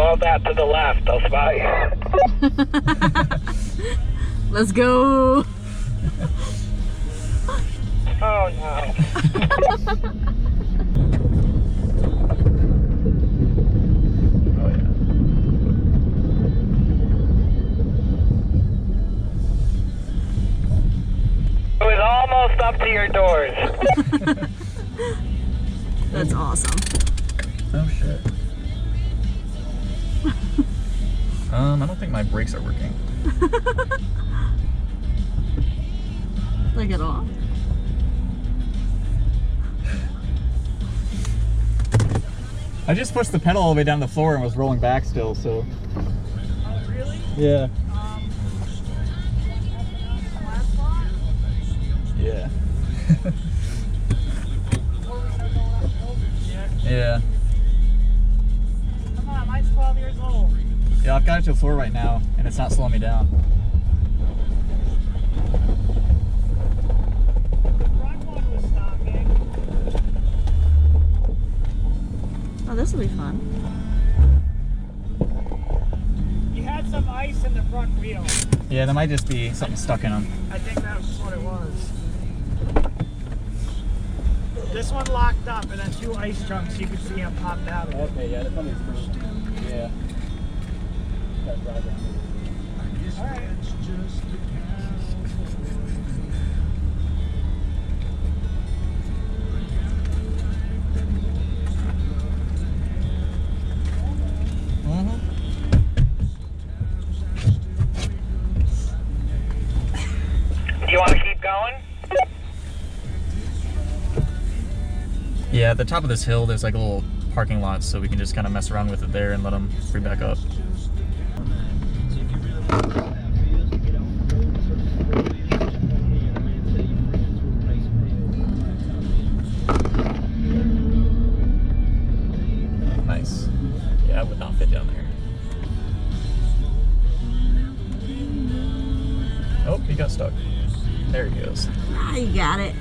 all that to the left. I'll spot you. Let's go. Oh no. Oh yeah. It was almost up to your doors. That's awesome. Oh shit. I don't think my brakes are working. Look at all. I just pushed the pedal all the way down the floor and was rolling back still, so. Oh, really? Yeah. Yeah. Yeah. Come on, mine's 12 years old. Yeah, I've got it to the floor right now, and it's not slowing me down. The front one was stopping. Oh, this will be fun. You had some ice in the front wheel. Yeah, there might just be something stuck in them. I think that's what it was. This one locked up, and then 2 ice chunks, you could see them popped out of it. Okay, yeah, that's probably screwed. Yeah. Alright. You want to keep going? Yeah, at the top of this hill, there's like a little parking lot, so we can just kind of mess around with it there and let them free back up. Nice. Yeah, I would not fit down there. Oh, he got stuck. There he goes. Ah, you got it.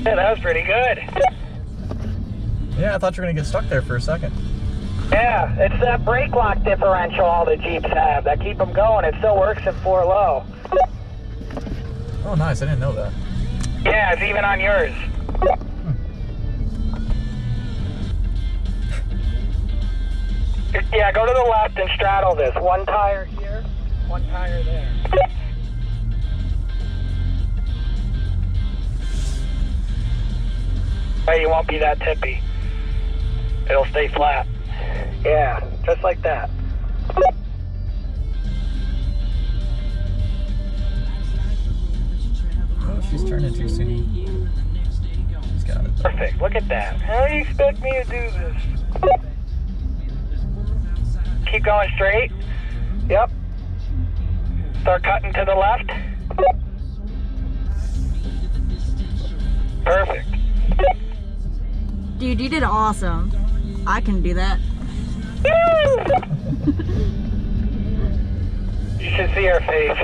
Yeah, that was pretty good. Yeah, I thought you were gonna get stuck there for a second. Yeah, it's that brake lock differential all the Jeeps have that keep them going. It still works in 4 low. Oh, nice. I didn't know that. Yeah, it's even on yours. Yeah, go to the left and straddle this. 1 tire here, 1 tire there. But you won't be that tippy. It'll stay flat. Yeah, just like that. Oh, she's turning too soon. She's got it. Perfect, look at that. How do you expect me to do this? Keep going straight. Yep. Start cutting to the left. Perfect. Dude, you did awesome. I can do that. You should see her face.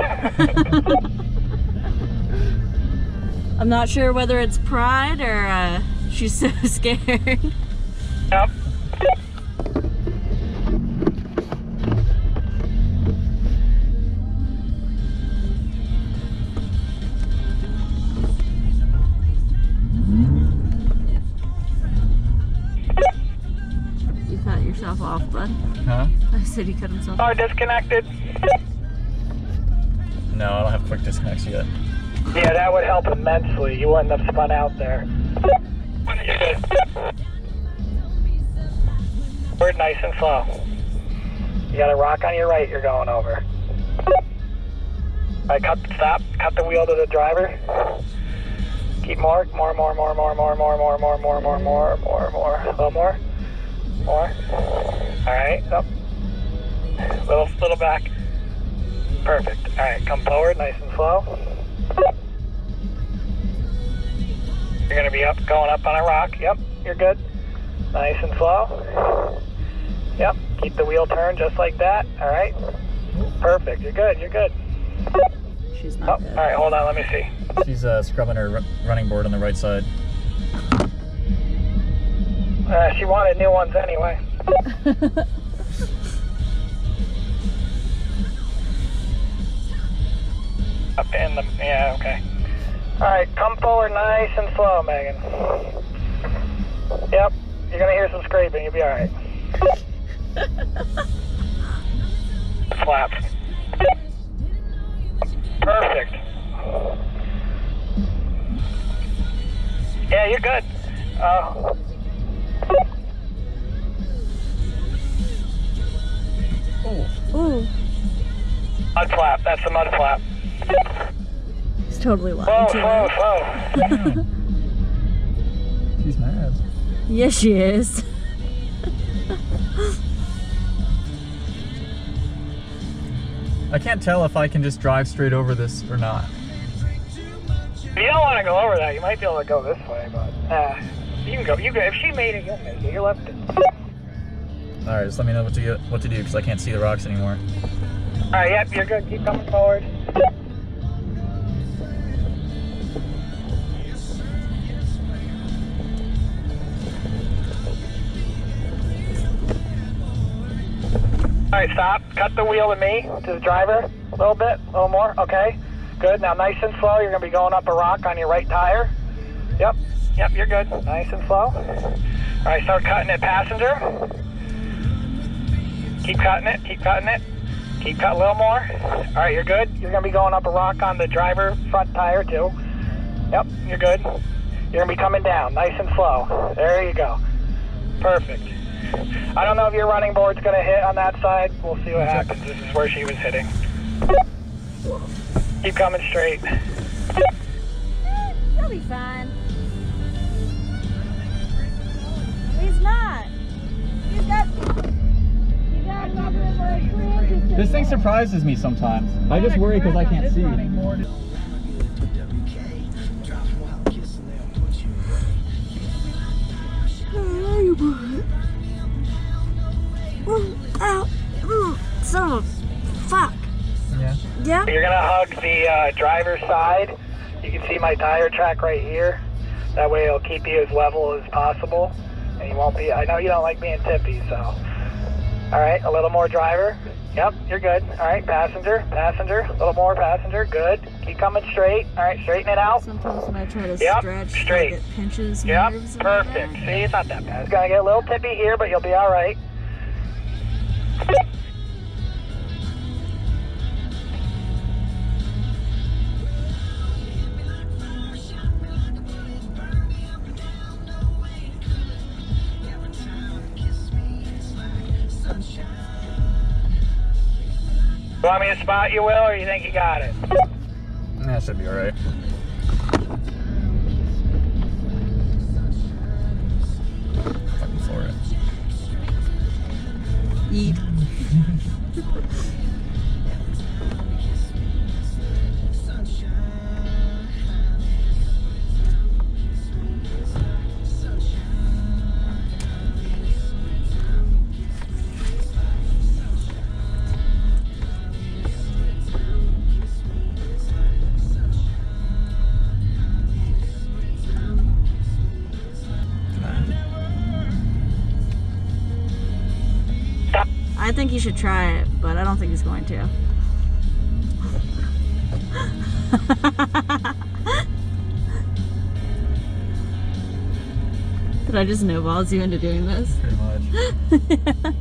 I'm not sure whether it's pride or she's so scared. Yep. You cut yourself off, bud. Huh? I said he cut himself off. Are disconnected? No, I don't have quick disconnects yet. Yeah, that would help immensely. You wouldn't have spun out there. You're good. We're nice and slow. You got a rock on your right you're going over. Alright, stop. Cut the wheel to the driver. Keep more. A little more. More. Alright, up. Little back. Perfect. Alright, come forward nice and slow. You're gonna be going up on a rock. Yep, you're good. Nice and slow. Yep, keep the wheel turned just like that. Alright. Perfect, you're good. she's Oh, not good. all right, hold on, let me see. She's scrubbing her running board on the right side. She wanted new ones anyway. Up in the, yeah, okay. All right, come forward nice and slow, Megan. Yep, you're gonna hear some scraping, you'll be all right. Flap. Perfect. Yeah, you're good. Ooh, Mud flap, that's the mud flap. he's totally lying Whoa, to whoa, her. whoa. She's mad. Yes, she is. I can't tell if I can just drive straight over this or not. If you don't want to go over that, you might be able to go this way, but you can go. You can, if she made it, you'll make it. You're left it. All right, just let me know what to do because I can't see the rocks anymore. All right, yep, you're good. Keep coming forward. All right, stop. Cut the wheel to me, to the driver, a little bit, a little more. Okay, good. Now, nice and slow. You're going to be going up a rock on your right tire. Yep, yep, you're good. Nice and slow. All right, start cutting it, passenger. Keep cutting it, keep cutting it. Keep cutting a little more. All right, you're good. You're going to be going up a rock on the driver front tire, too. Yep, you're good. You're going to be coming down, nice and slow. There you go. Perfect. I don't know if your running board's going to hit on that side. We'll see what happens. This is where she was hitting. Keep coming straight. He'll be fine. He's not. He's got another like 3 inches to This thing surprises me sometimes. I just worry because I can't see. Ow! Son of a fuck! Yeah. Yeah? You're going to hug the driver's side. You can see my tire track right here. That way it'll keep you as level as possible. And you won't be, I know you don't like being tippy, so. All right, a little more driver. Yep, you're good. All right, passenger, a little more passenger. Good. Keep coming straight. All right, straighten it out. Sometimes when I try to Yep, stretch, straight. it pinches Yep, nerves. perfect. See, it's not that bad. It's going to get a little tippy here, but you'll be all right. You want me to spot you, Will, or you think you got it? That should be all right. Fucking floor it. Eat. I think he should try it, but I don't think he's going to. Did I just snowballs you into doing this? Pretty much.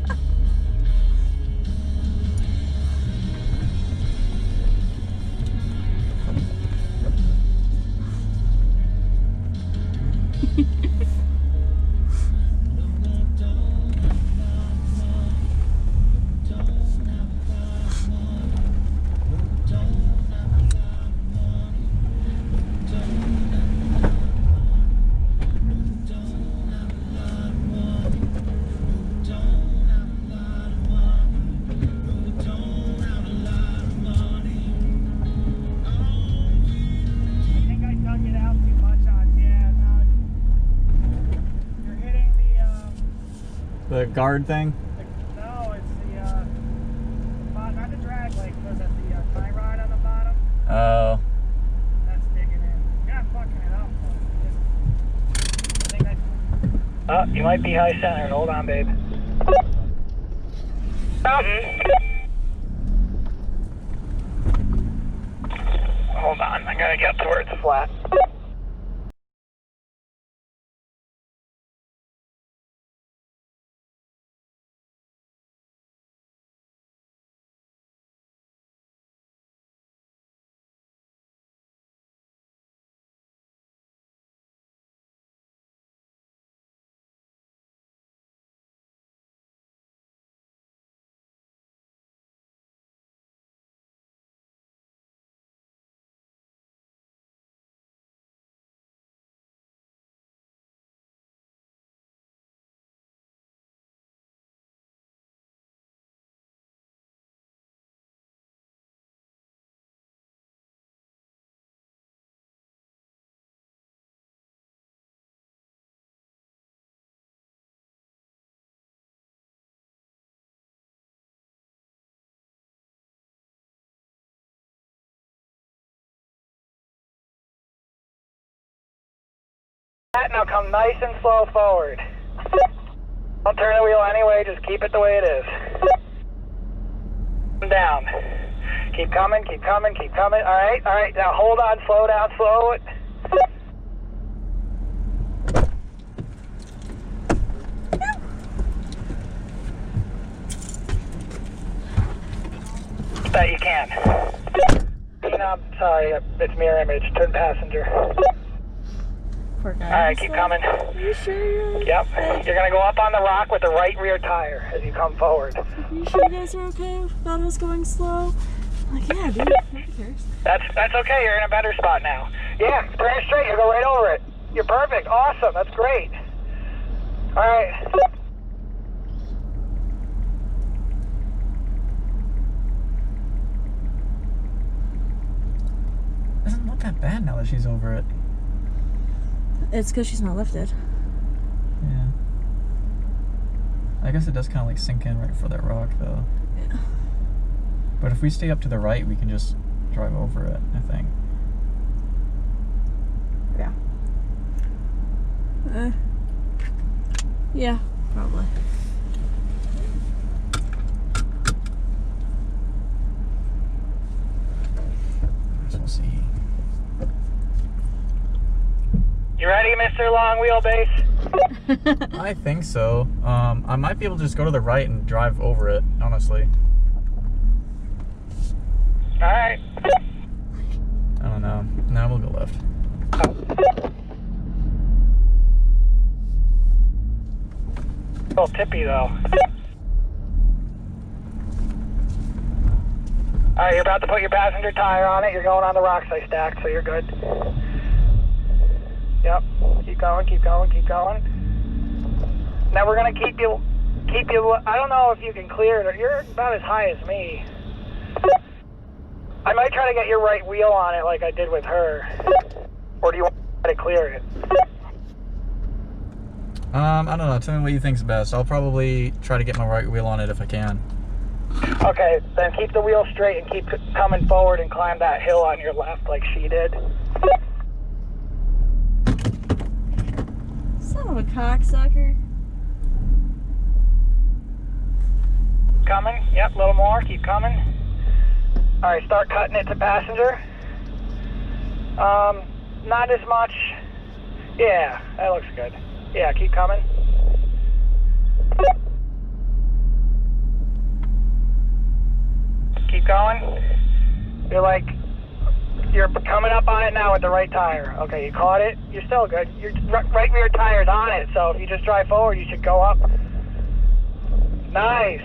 The guard thing? No, it's the, not the drag link, was it the tie rod on the bottom? Oh, you might be high centered. Hold on, babe. Mountain. Hold on, I gotta get towards the flat. Now come nice and slow forward. Don't turn the wheel anyway, just keep it the way it is. Down. Keep coming, keep coming, keep coming. Alright, alright, now hold on, slow down, slow it. That you can. I'm sorry, it's mirror image. Turn passenger. Poor guy. Alright, keep coming. Are you sure you're Yep. okay? You're gonna go up on the rock with the right rear tire as you come forward. Are you sure you guys are okay about us going slow? I'm like, yeah, dude. Nobody cares. That's okay, you're in a better spot now. Yeah, turn it straight, you go right over it. You're perfect, awesome, that's great. Alright. Doesn't look that bad now that she's over it. It's because she's not lifted. Yeah. I guess it does kind of like sink in right for that rock though. Yeah. But if we stay up to the right, we can just drive over it, I think. Yeah. Yeah, probably. So we'll see. You ready, Mr. Long Wheelbase? I think so. I might be able to just go to the right and drive over it, honestly. Alright. I don't know. No, we'll go left. A little tippy though. Alright, you're about to put your passenger tire on it. You're going on the rocks I stacked, so you're good. Yep. Keep going, keep going, keep going. Now we're gonna keep you, I don't know if you can clear it, or you're about as high as me. I might try to get your right wheel on it like I did with her. Or do you want to clear it? I don't know. Tell me what you think's best. I'll probably try to get my right wheel on it if I can. Okay, then keep the wheel straight and keep coming forward and climb that hill on your left like she did. Son of a cocksucker. Coming, yep, a little more, keep coming. Alright, start cutting it to passenger. Not as much. Yeah, that looks good. Yeah, keep coming. Keep going. You're coming up on it now with the right tire. Okay, you caught it. You're still good. Your right rear tire's on it, so if you just drive forward, you should go up. Nice.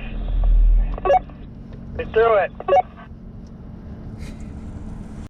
Get through it.